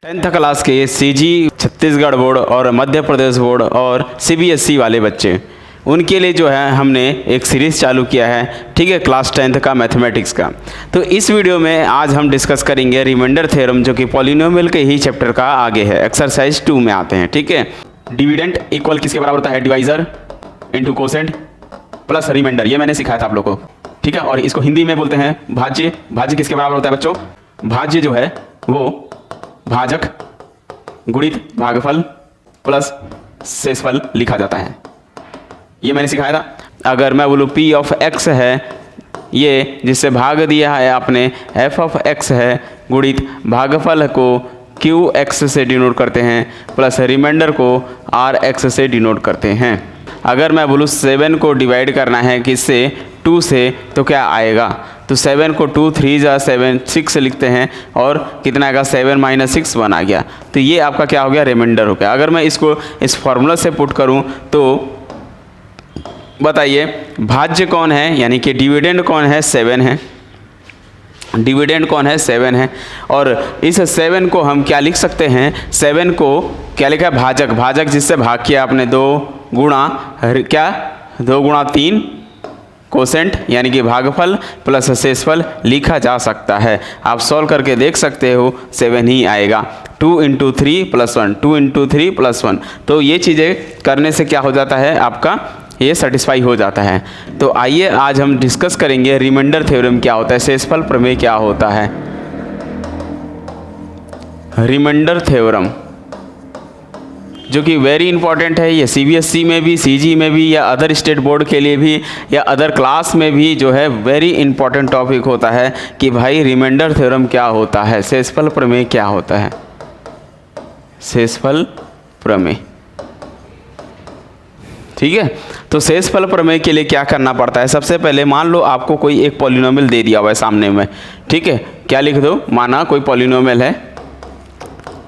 10th class के CG Chhattisgarh board और Madhya Pradesh board और सीबीएसई वाले बच्चे, उनके लिए जो है हमने एक सीरीज़ चालू किया है, ठीक है, क्लास 10th का मैथमेटिक्स का। तो इस वीडियो में आज हम डिस्कस करेंगे रिमाइंडर थ्योरम, जो कि पॉलिनोमियल के ही चैप्टर का आगे है, एक्सरसाइज 2 में आते हैं, ठीक है। डिविडेंड इक्वल किसके बराबर होता है? Divisor into quotient plus remainder, ये मैंने सिखाया था आप लोग को, ठीक है। और इसको हिंदी में बोलते हैं भाज्य। भाज्य किसके बराबर होता है बच्चों? भाज्य जो है वो भाजक गुणित भागफल प्लस शेषफल लिखा जाता है, ये मैंने सिखाया था। अगर मैं बोलूँ पी ऑफ एक्स है, ये जिससे भाग दिया है आपने एफ ऑफ एक्स है, गुणित भागफल को क्यू एक्स से डिनोट करते हैं प्लस रिमाइंडर को आर एक्स से डिनोट करते हैं। अगर मैं बोलूँ 7 को डिवाइड करना है किससे? 2 से, तो क्या आएगा? तो 7 को 2 3 जा 7 6 लिखते हैं और कितना आएगा? 7 माइनस 6 1 आ गया। तो ये आपका क्या हो गया? रिमाइंडर हो गया। अगर मैं इसको इस फॉर्मूला से पुट करूं तो बताइए भाज्य कौन है, यानी कि डिविडेंड कौन है? 7 है। डिविडेंड कौन है? 7 है। और इस 7 को हम क्या लिख सकते हैं? 7 को क्या लिखा है? भाजक। भाजक जिससे भाग किया आपने 2 गुणा क्या? 2 गुणा 3 कोसेंट, यानी कि भागफल प्लस शेषफल लिखा जा सकता है। आप सॉल्व करके देख सकते हो, 7 ही आएगा। 2 इंटू 3 प्लस 1, 2 इंटू 3 प्लस 1। तो ये चीज़ें करने से क्या हो जाता है आपका? ये सेटिस्फाई हो जाता है। तो आइए आज हम डिस्कस करेंगे रिमाइंडर थ्योरम क्या होता है, शेषफल प्रमेय क्या होता है। रिमाइंडर थ्योरम जो कि वेरी इंपॉर्टेंट है, ये सीबीएसई में भी, सीजी में भी, या अदर स्टेट बोर्ड के लिए भी, या अदर क्लास में भी जो है वेरी इंपॉर्टेंट टॉपिक होता है कि भाई रिमाइंडर थ्योरम क्या होता है, शेषफल प्रमेय क्या होता है। शेषफल प्रमेय, ठीक है। तो शेषफल प्रमेय के लिए क्या करना पड़ता है? सबसे पहले मान लो आपको कोई एक पॉलिनोमियल दे दिया हुआ है सामने में, ठीक है। क्या लिख दो? माना कोई पॉलिनोमियल है,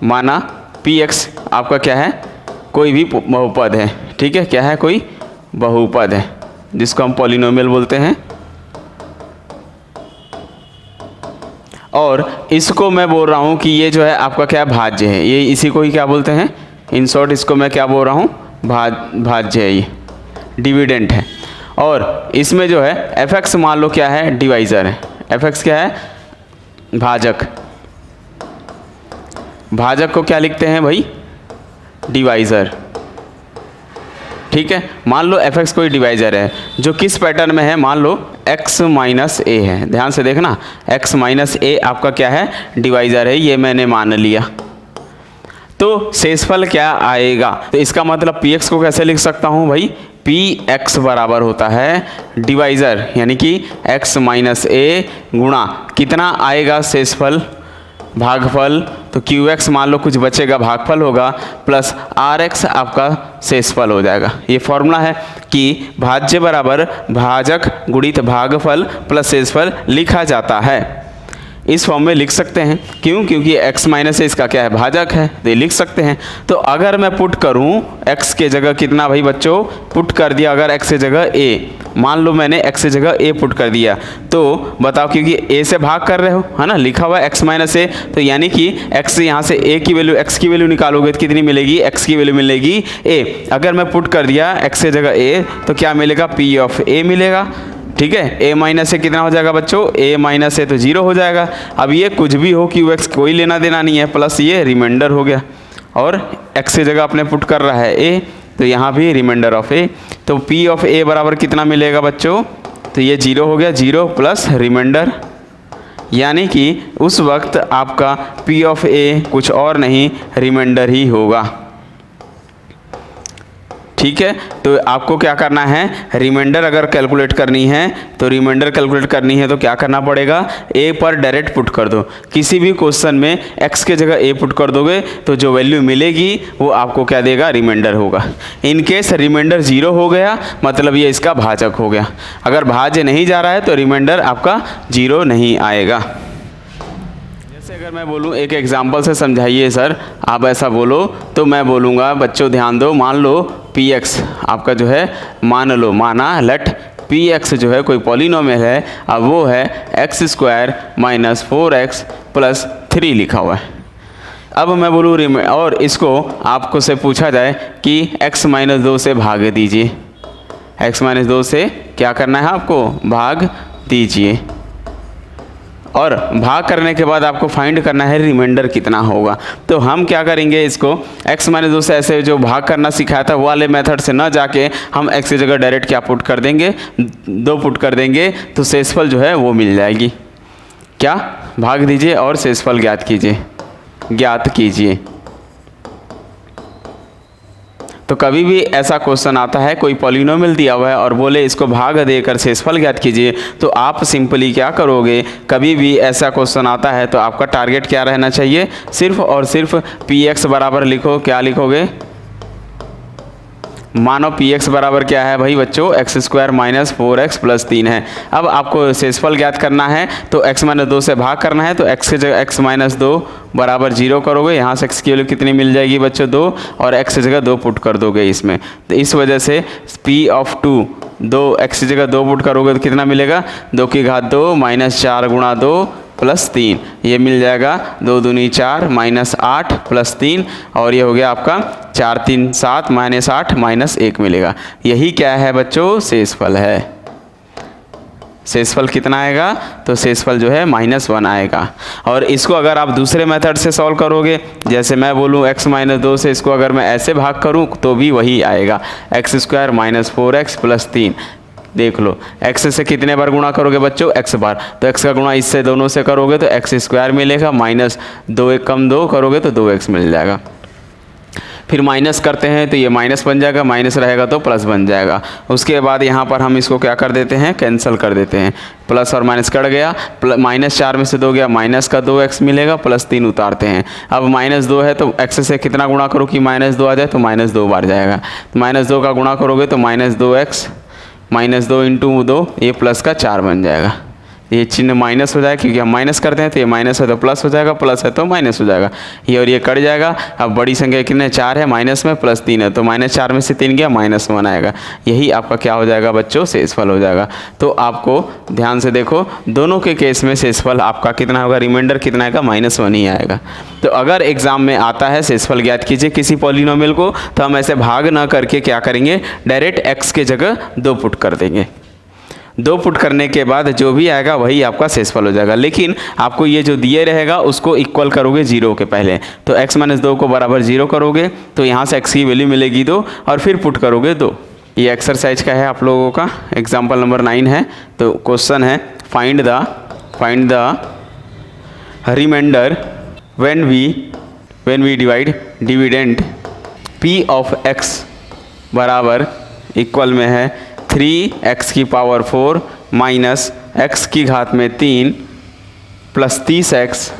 माना पी एक्स आपका क्या है? कोई भी बहुपद है, ठीक है। क्या है? कोई बहुपद है जिसको हम पॉलिनोमियल बोलते हैं। और इसको मैं बोल रहा हूँ कि ये जो है आपका क्या भाज्य है, ये इसी को ही क्या बोलते हैं? इन शॉर्ट इसको मैं क्या बोल रहा हूँ? भाज्य है, ये डिविडेंड है। और इसमें जो है एफ एक्स मान लो क्या है? डिवाइजर है। एफ एक्स क्या है? भाजक। भाजक को क्या लिखते हैं भाई? डिवाइजर, ठीक है। मान लो एफ एक्स कोई डिवाइजर है जो किस पैटर्न में है? मान लो x माइनस ए है, ध्यान से देखना, x माइनस ए आपका क्या है? डिवाइजर है, ये मैंने मान लिया। तो शेषफल क्या आएगा? तो इसका मतलब px को कैसे लिख सकता हूँ भाई? px बराबर होता है डिवाइजर, यानी कि x माइनस ए गुणा कितना आएगा? शेषफल भागफल, तो qx मान लो कुछ बचेगा, भागफल होगा, प्लस rx आपका शेषफल हो जाएगा। ये फॉर्मूला है कि भाज्य बराबर भाजक गुणित भागफल प्लस शेषफल लिखा जाता है। इस फॉर्म में लिख सकते हैं, क्यों? क्योंकि x माइनस इसका क्या है? भाजक है, तो ये लिख सकते हैं। तो अगर मैं पुट करूं x के जगह कितना भाई बच्चों? पुट कर दिया अगर x के जगह a, मान लो मैंने x के जगह a पुट कर दिया, तो बताओ, क्योंकि a से भाग कर रहे हो, है ना, लिखा हुआ है x माइनस ए, तो यानी कि x से यहाँ से a की वैल्यू, x की वैल्यू निकालोगे तो कितनी मिलेगी? x की वैल्यू मिलेगी a। अगर मैं पुट कर दिया x के जगह a, तो क्या मिलेगा? p ऑफ a मिलेगा, ठीक है। a माइनस ए कितना हो जाएगा बच्चों? a माइनस ए तो 0 हो जाएगा। अब ये कुछ भी हो क्यू एक्स कोई लेना देना नहीं है, प्लस ये रिमाइंडर हो गया, और x की जगह अपने पुट कर रहा है a, तो यहाँ भी रिमाइंडर ऑफ a। तो p ऑफ a बराबर कितना मिलेगा बच्चों? तो ये 0 हो गया, 0 प्लस रिमाइंडर, यानी कि उस वक्त आपका p ऑफ a कुछ और नहीं, रिमाइंडर ही होगा, ठीक है। तो आपको क्या करना है? रिमाइंडर अगर कैलकुलेट करनी है, तो रिमाइंडर कैलकुलेट करनी है तो क्या करना पड़ेगा? a पर डायरेक्ट पुट कर दो। किसी भी क्वेश्चन में x के जगह a पुट कर दोगे तो जो वैल्यू मिलेगी वो आपको क्या देगा? रिमाइंडर होगा। इन केस रिमाइंडर 0 हो गया, मतलब ये इसका भाजक हो गया। अगर भाज्य नहीं जा रहा है तो रिमाइंडर आपका 0 नहीं आएगा। जैसे अगर मैं बोलूँ, एक एग्जाम्पल से समझाइए सर, आप ऐसा बोलो तो मैं बोलूँगा, बच्चों ध्यान दो, मान लो px आपका जो है, मान लो, माना लेट px जो है कोई पॉलिनोमियल है, अब वो है x² माइनस 4x प्लस 3 लिखा हुआ है। अब मैं बोलूँ और इसको आपको से पूछा जाए कि x-2 से भाग दीजिए, x-2 से क्या करना है आपको, भाग दीजिए, और भाग करने के बाद आपको फाइंड करना है रिमाइंडर कितना होगा। तो हम क्या करेंगे, इसको x-2 से ऐसे जो भाग करना सिखाया था वो वाले मेथड से ना जाके हम x की जगह डायरेक्ट क्या पुट कर देंगे, 2 पुट कर देंगे, तो शेषफल जो है वो मिल जाएगी। क्या, भाग दीजिए और शेषफल ज्ञात कीजिए। तो कभी भी ऐसा क्वेश्चन आता है, कोई पॉलिनोमियल दिया हुआ है और बोले इसको भाग देकर शेषफल ज्ञात कीजिए, तो आप सिंपली क्या करोगे, कभी भी ऐसा क्वेश्चन आता है तो आपका टारगेट क्या रहना चाहिए, सिर्फ और सिर्फ px बराबर लिखो। क्या लिखोगे, मानो px बराबर क्या है भाई बच्चों, x² - 4x + 3 है। अब आपको शेषफल ज्ञात करना है तो x-2 से भाग करना है, तो x की जगह x-2 बराबर 0 करोगे, यहाँ से x की वैल्यू कितनी मिल जाएगी बच्चों, 2, और x की जगह 2 पुट कर दोगे इसमें। तो इस वजह से p(2) 2, x की जगह 2 पुट करोगे तो कितना मिलेगा, 2 की घात 2 - 4 × 2 + 3, ये मिल जाएगा 2 दूनी 4 - 8 + 3, और ये हो गया आपका 4 3 7 -8 -1 मिलेगा। यही क्या है बच्चों, शेषफल है। शेषफल कितना आएगा, तो शेषफल जो है -1 आएगा। और इसको अगर आप दूसरे मेथड से सॉल्व करोगे, जैसे मैं बोलूँ x-2 से इसको अगर मैं ऐसे भाग करूँ तो भी वही आएगा, x² - 4x + 3। देख लो, x से कितने बार गुणा करोगे बच्चों, x बार, तो x का गुणा इससे दोनों से करोगे तो x² मिलेगा, -2 1 कम 2 करोगे तो 2x मिल जाएगा। फिर माइनस करते हैं तो ये माइनस बन जाएगा, माइनस रहेगा तो प्लस बन जाएगा। उसके बाद यहाँ पर हम इसको क्या कर देते हैं, कैंसिल कर देते हैं, प्लस और माइनस कट गया, -4 में से 2 गया, माइनस का 2x मिलेगा, +3 उतारते हैं। अब -2 है तो x से कितना गुणा करो कि -2 आ जाए, तो -2 बार जाएगा, तो -2 का गुणा करोगे तो -2x -2 × 2, ये प्लस का 4 बन जाएगा। ये चिन्ह माइनस हो जाएगा क्योंकि हम माइनस करते हैं, तो ये माइनस है तो प्लस हो जाएगा, प्लस है तो माइनस हो जाएगा, ये और ये कट जाएगा। अब बड़ी संख्या कितने, 4 है, माइनस में +3 है, तो -4 में से 3 गया, -1 आएगा। यही आपका क्या हो जाएगा बच्चों, शेषफल हो जाएगा। तो आपको ध्यान से देखो, दोनों के केस में शेषफल आपका कितना होगा, रिमाइंडर कितना आएगा, -1 ही आएगा। तो अगर एग्जाम में आता है शेषफल ज्ञात कीजिए किसी पॉलिनोमियल को, तो हम ऐसे भाग ना करके क्या करेंगे, डायरेक्ट x के जगह 2 पुट कर देंगे। 2 पुट करने के बाद जो भी आएगा वही आपका शेषफल हो जाएगा। लेकिन आपको ये जो दिए रहेगा उसको इक्वल करोगे 0 के पहले, तो x-2 को बराबर 0 करोगे तो यहाँ से x की वैल्यू मिलेगी 2, और फिर पुट करोगे 2। ये एक्सरसाइज का है आप लोगों का, एग्जाम्पल नंबर 9 है। तो क्वेश्चन है, find the remainder when we divide dividend p of x बराबर इक्वल में है 3x की पावर 4 माइनस x की घात में 3 प्लस 30x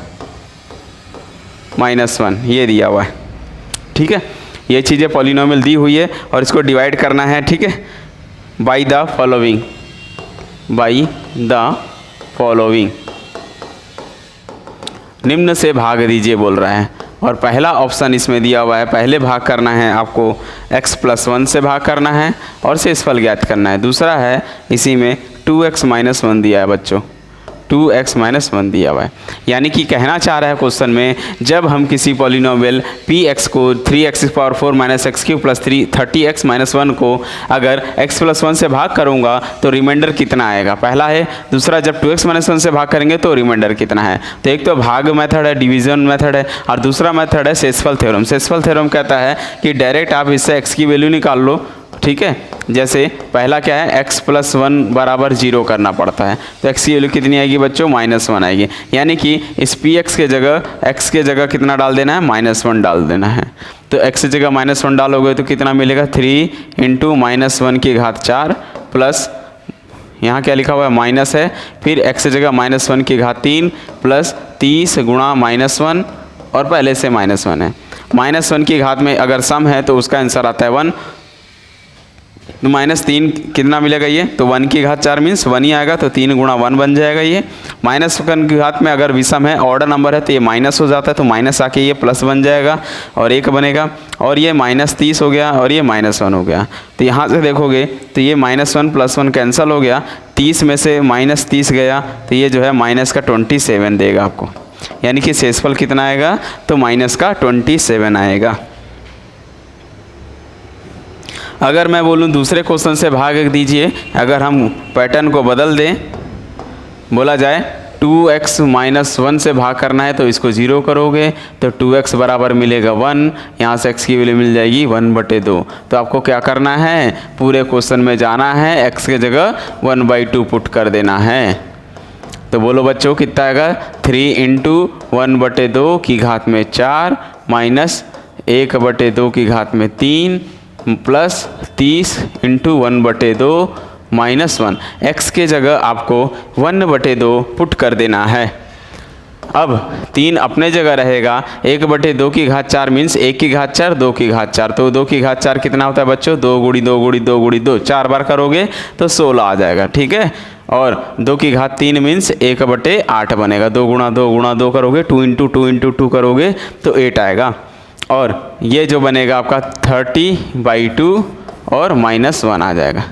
-1, ये दिया हुआ है। ठीक है, ये चीज़ें पॉलिनोमियल दी हुई है और इसको डिवाइड करना है। ठीक है, बाई द फॉलोइंग, निम्न से भाग दीजिए बोल रहा है। और पहला ऑप्शन इसमें दिया हुआ है, पहले भाग करना है आपको x+1 से भाग करना है और शेषफल ज्ञात करना है। दूसरा है इसी में 2x - 1 दिया है बच्चों, 2x - 1 दिया हुआ है। यानी कि कहना चाह रहा है क्वेश्चन में, जब हम किसी पॉलिनोमियल px को 3x⁴ - x³ + 30x - 1 को अगर x+1 से भाग करूंगा तो रिमाइंडर कितना आएगा, पहला है। दूसरा, जब 2x - 1 से भाग करेंगे तो रिमाइंडर कितना है। तो एक तो भाग मेथड है, डिवीजन मेथड है, और दूसरा मेथड है शेषफल थ्योरम। शेषफल थ्योरम कहता है कि डायरेक्ट आप इससे x की वैल्यू निकाल लो। ठीक है, जैसे पहला क्या है, x+1 बराबर 0 करना पड़ता है, तो x की वैल्यू कितनी आएगी बच्चों, -1 आएगी। यानी कि इस px के जगह x के जगह कितना डाल देना है, -1 डाल देना है। तो x की जगह -1 डालोगे तो कितना मिलेगा, 3 × -1 की घात 4 प्लस यहाँ क्या लिखा हुआ है, माइनस है, फिर x की जगह -1 की घात 3 प्लस 30 गुणा -1, और पहले से -1 है। -1 की घात में अगर सम है तो उसका आंसर आता है 1, तो -3 कितना मिलेगा ये, तो 1 की घात 4 मीन्स 1 ही आएगा, तो 3 × 1 बन जाएगा ये। -1 की घात में अगर विषम है, ऑर्डर नंबर है, तो ये माइनस हो जाता है, तो माइनस आके ये प्लस बन जाएगा और 1 बनेगा, और ये -30 हो गया और ये -1 हो गया। तो यहाँ से देखोगे तो ये -1 + 1 कैंसिल हो गया, 30 में से -30 गया तो ये जो है -27 देगा आपको। यानी कि शेषफल कितना आएगा, तो माइनस का 27 आएगा। अगर मैं बोलूँ दूसरे क्वेश्चन से भाग दीजिए, अगर हम पैटर्न को बदल दें, बोला जाए 2x माइनस 1 से भाग करना है तो इसको 0 करोगे तो 2x बराबर मिलेगा 1, यहाँ से x की वैल्यू मिल जाएगी 1/2। तो आपको क्या करना है, पूरे क्वेश्चन में जाना है, x के जगह 1/2 पुट कर देना है। तो बोलो बच्चों कितना आएगा, 3 × 1/2 की घात में 4 माइनस 1/2 की घात में 3 प्लस 30 × 1/2 माइनस 1। x के जगह आपको 1/2 पुट कर देना है। अब 3 अपने जगह रहेगा, 1/2 की घात 4 मीन्स 1 की घात 4 2 की घात 4, तो 2 की घात 4 कितना होता है बच्चों, 2 × 2 × 2 × 2, 4 बार करोगे तो 16 आ जाएगा, ठीक है। और 2 की घात 3 मीन्स 1/8 बनेगा, 2 × 2 × 2 करोगे, 2 × 2 × 2 करोगे तो 8 आएगा। और ये जो बनेगा आपका 30/2 और -1 आ जाएगा।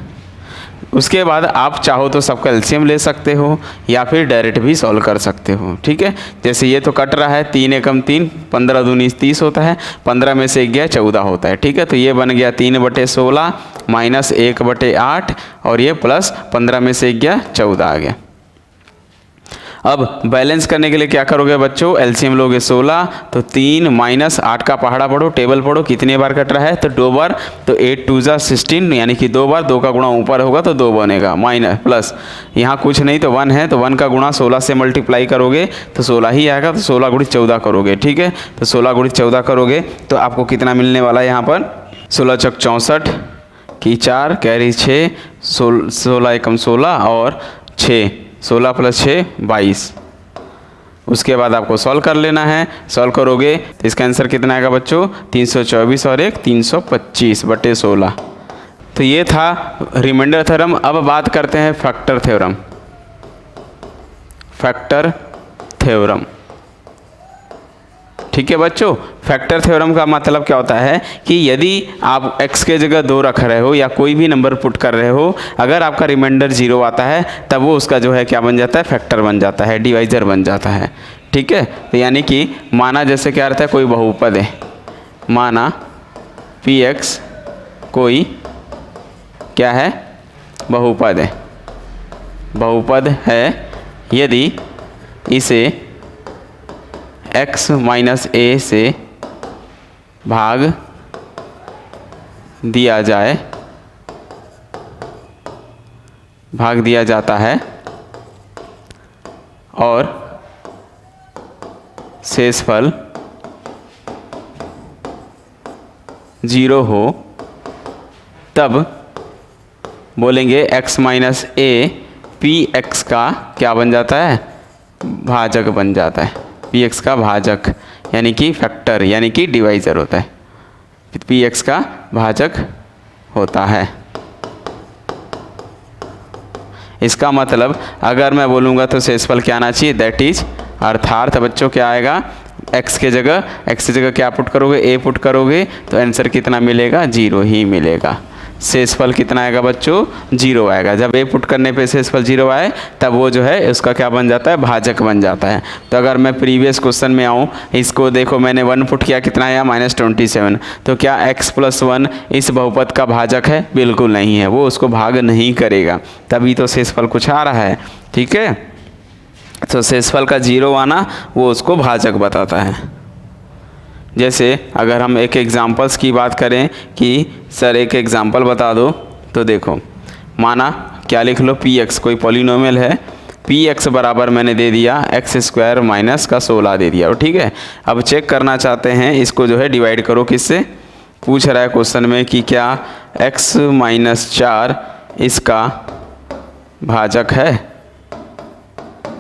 उसके बाद आप चाहो तो सबका एलसीएम ले सकते हो या फिर डायरेक्ट भी सॉल्व कर सकते हो, ठीक है। जैसे ये तो कट रहा है, 3 एकम 3, 15 दूनी 30 होता है, 15 में से 1 गया 14 होता है, ठीक है। तो ये बन गया 3/16 माइनस 1/8 और ये प्लस 15 में से 1 गया 14 आ गया। अब बैलेंस करने के लिए क्या करोगे बच्चों, एलसीएम लोगे 16, तो 3 माइनस 8 का पहाड़ा पढ़ो, टेबल पढ़ो कितने बार कट रहा है, तो 2 बार, तो 8 2 जा 16, यानी कि 2 बार, 2 का गुणा ऊपर होगा तो 2 बनेगा, माइनस प्लस यहाँ कुछ नहीं तो 1 है, तो 1 का गुणा 16 से मल्टीप्लाई करोगे तो 16 ही आएगा, तो 16 × 14 करोगे, ठीक है। तो 16 × 14 करोगे तो आपको कितना मिलने वाला है यहाँ पर, 16 × 6 64 की 4 कैरी 6, 16 एकम 16 और 6, 16 + 6 22। उसके बाद आपको सॉल्व कर लेना है, सॉल्व करोगे तो इसका आंसर कितना आएगा बच्चों, 324 और 1 325/16। तो ये था रिमाइंडर थ्योरम। अब बात करते हैं फैक्टर थ्योरम। फैक्टर थ्योरम, ठीक है बच्चों। फैक्टर थ्योरम का मतलब क्या होता है कि यदि आप x के जगह 2 रख रहे हो या कोई भी नंबर पुट कर रहे हो, अगर आपका रिमाइंडर 0 आता है तब वो उसका जो है क्या बन जाता है, फैक्टर बन जाता है, डिवाइजर बन जाता है, ठीक है। तो यानी कि माना जैसे क्या रहता है, कोई बहुपद है, माना px कोई क्या है, बहुपद है, बहुपद है, यदि इसे x माइनस a से भाग दिया जाए, भाग दिया जाता है और शेषफल 0 हो, तब बोलेंगे x माइनस a px का क्या बन जाता है, भाजक बन जाता है, px का भाजक यानी कि फैक्टर यानी कि डिवाइजर होता है, px का भाजक होता है। इसका मतलब अगर मैं बोलूँगा तो शेषफल क्या आना चाहिए, दैट इज, अर्थात बच्चों क्या आएगा, x की जगह क्या पुट करोगे, a पुट करोगे तो आंसर कितना मिलेगा, 0 ही मिलेगा। शेषफल कितना आएगा बच्चों, 0 आएगा। जब a पुट करने पे शेषफल 0 आए तब वो जो है उसका क्या बन जाता है, भाजक बन जाता है। तो अगर मैं प्रीवियस क्वेश्चन में आऊँ, इसको देखो मैंने 1 पुट किया, कितना आया, -27, तो क्या x + 1 इस बहुपद का भाजक है, बिल्कुल नहीं है, वो उसको भाग नहीं करेगा, तभी तो शेषफल कुछ आ रहा है, ठीक है। तो शेषफल का 0 आना वो उसको भाजक बताता है। जैसे अगर हम एक एग्जाम्पल्स की बात करें कि सर एक एग्जाम्पल बता दो, तो देखो माना क्या लिख लो, px कोई पॉलिनोमियल है, px बराबर मैंने दे दिया x² माइनस का 16 दे दिया, ठीक है। अब चेक करना चाहते हैं इसको जो है डिवाइड करो किससे, पूछ रहा है क्वेश्चन में कि क्या x - 4 इसका भाजक है,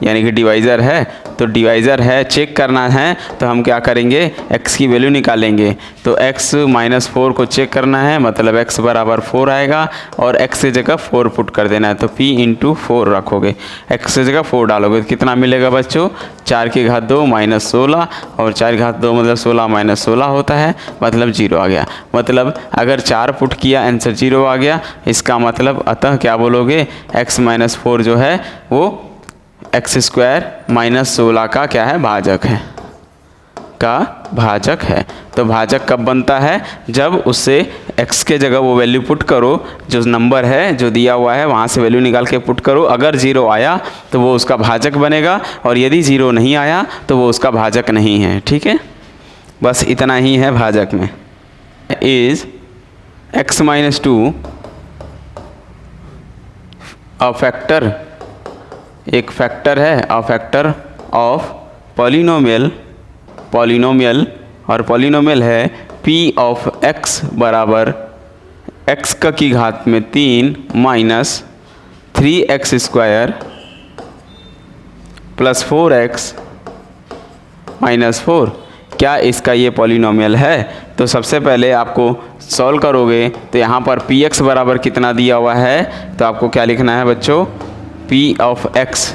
यानी कि डिवाइज़र है। तो डिवाइज़र है, चेक करना है तो हम क्या करेंगे, x की वैल्यू निकालेंगे। तो x - 4 को चेक करना है, मतलब x बराबर 4 आएगा और x की जगह 4 पुट कर देना है, तो p × 4 रखोगे, x की जगह 4 डालोगे तो कितना मिलेगा बच्चों, 4 की घात 2 -16 और 4 की घात 2 मतलब 16 - 16 होता है, मतलब 0 आ गया। मतलब अगर 4 पुट किया आंसर 0 आ गया, इसका मतलब अतः क्या बोलोगे, x - 4 जो है वो एक्स स्क्वायर माइनस 16 का क्या है, भाजक है, का भाजक है। तो भाजक कब बनता है, जब उससे x के जगह वो वैल्यू पुट करो, जो नंबर है जो दिया हुआ है वहाँ से वैल्यू निकाल के पुट करो, अगर 0 आया तो वो उसका भाजक बनेगा, और यदि 0 नहीं आया तो वो उसका भाजक नहीं है। ठीक है, बस इतना ही है भाजक में। Is x minus 2 a factor, एक फैक्टर है, a factor of polynomial, polynomial और पॉलिनोमियल है p ऑफ x बराबर x का की घात में 3 minus 3x square plus 4x minus 4। क्या इसका ये पॉलिनोमियल है? तो सबसे पहले आपको सॉल्व करोगे तो यहाँ पर px बराबर कितना दिया हुआ है, तो आपको क्या लिखना है बच्चों, p ऑफ x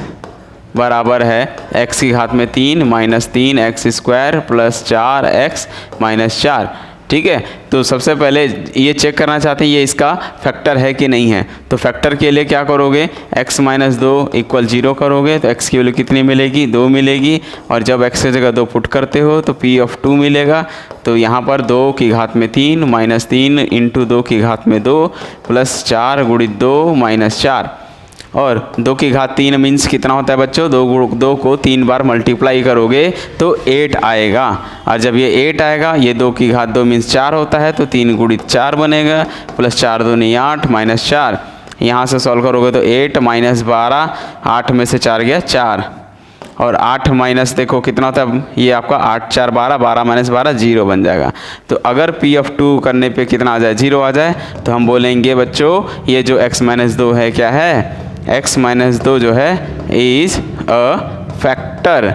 बराबर है x की घात में 3 minus 3x square plus 4x minus 4। ठीक है, तो सबसे पहले ये चेक करना चाहते हैं ये इसका फैक्टर है कि नहीं है। तो फैक्टर के लिए क्या करोगे, x माइनस 2 इक्वल 0 करोगे तो x की वैल्यू कितनी मिलेगी, 2 मिलेगी, और जब x की जगह 2 पुट करते हो तो p ऑफ 2 मिलेगा। तो यहाँ पर 2 की घात में 3 माइनस 3 इंटू 2 की घात में 2 प्लस 4 गुणित 2 माइनस 4, और 2 की घात 3 मीन्स कितना होता है बच्चों, 2 को 3 बार मल्टीप्लाई करोगे तो 8 आएगा, और जब ये 8 आएगा, ये 2 की घात 2 मीन्स 4 होता है, तो 3 गुणित 4 बनेगा, प्लस 4 दूनी 8 माइनस 4। यहाँ से सॉल्व करोगे तो 8 माइनस 12, 8 में से 4 गया 4, और 8 माइनस देखो कितना होता है, ये आपका 8 4 12, 12 माइनस 12 0 बन जाएगा। तो अगर p ऑफ 2 करने पे कितना आ जाए, 0 आ जाए, तो हम बोलेंगे बच्चों ये जो x माइनस 2 है क्या है, x माइनस 2 जो है is a factor,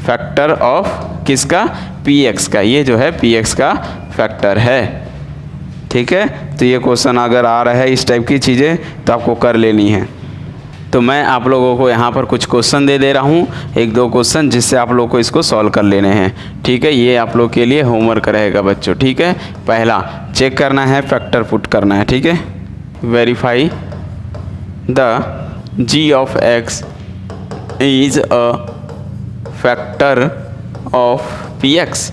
factor of किसका, px का, ये जो है px का फैक्टर है। ठीक है, तो ये क्वेश्चन अगर आ रहा है इस टाइप की चीज़ें तो आपको कर लेनी है। तो मैं आप लोगों को यहाँ पर कुछ क्वेश्चन दे रहा हूँ, 1-2 क्वेश्चन, जिससे आप लोग को इसको सॉल्व कर लेने हैं। ठीक है, ये आप लोग के लिए होमवर्क रहेगा बच्चों। ठीक है, पहला चेक करना है, फैक्टर पुट करना है। ठीक है, verify the g of x is a factor of px,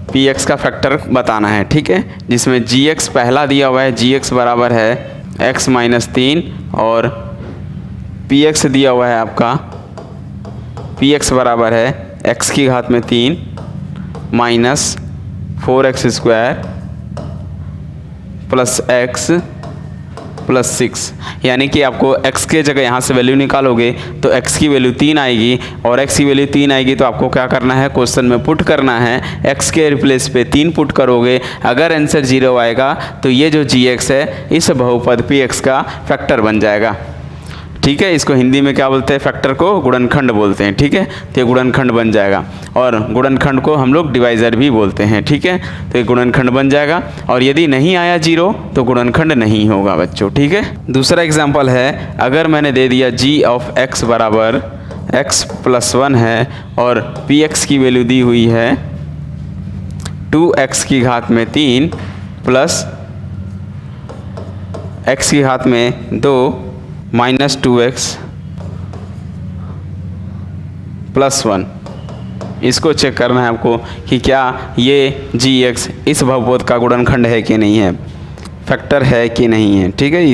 px का फैक्टर बताना है। ठीक है, जिसमें gx पहला दिया हुआ है, gx बराबर है x माइनस 3, और px दिया हुआ है आपका, px बराबर है x की घात में 3 minus 4x square plus x plus 6, यानी कि आपको x के जगह यहाँ से वैल्यू निकालोगे तो x की वैल्यू 3 आएगी, और x की वैल्यू 3 आएगी तो आपको क्या करना है, क्वेश्चन में पुट करना है, x के रिप्लेस पे 3 पुट करोगे। अगर आंसर 0 आएगा तो ये जो gx है इस बहुपद px का फैक्टर बन जाएगा। ठीक है, इसको हिंदी में क्या बोलते हैं, फैक्टर को गुणनखंड बोलते हैं। ठीक है, तो ये गुणनखंड बन जाएगा, और गुणनखंड को हम लोग डिवाइज़र भी बोलते हैं। ठीक है, तो ये गुणनखंड बन जाएगा, और यदि नहीं आया 0 तो गुणनखंड नहीं होगा बच्चों। ठीक है, दूसरा एग्जाम्पल है, अगर मैंने दे दिया g ऑफ x बराबर x प्लस 1 है, और px की वैल्यू दी हुई है 2x की घात में 3 प्लस x की घात में 2 माइनस 2x प्लस 1। इसको चेक करना है आपको कि क्या ये gx इस बहुपद का गुणनखंड है कि नहीं है, फैक्टर है कि नहीं है। ठीक है।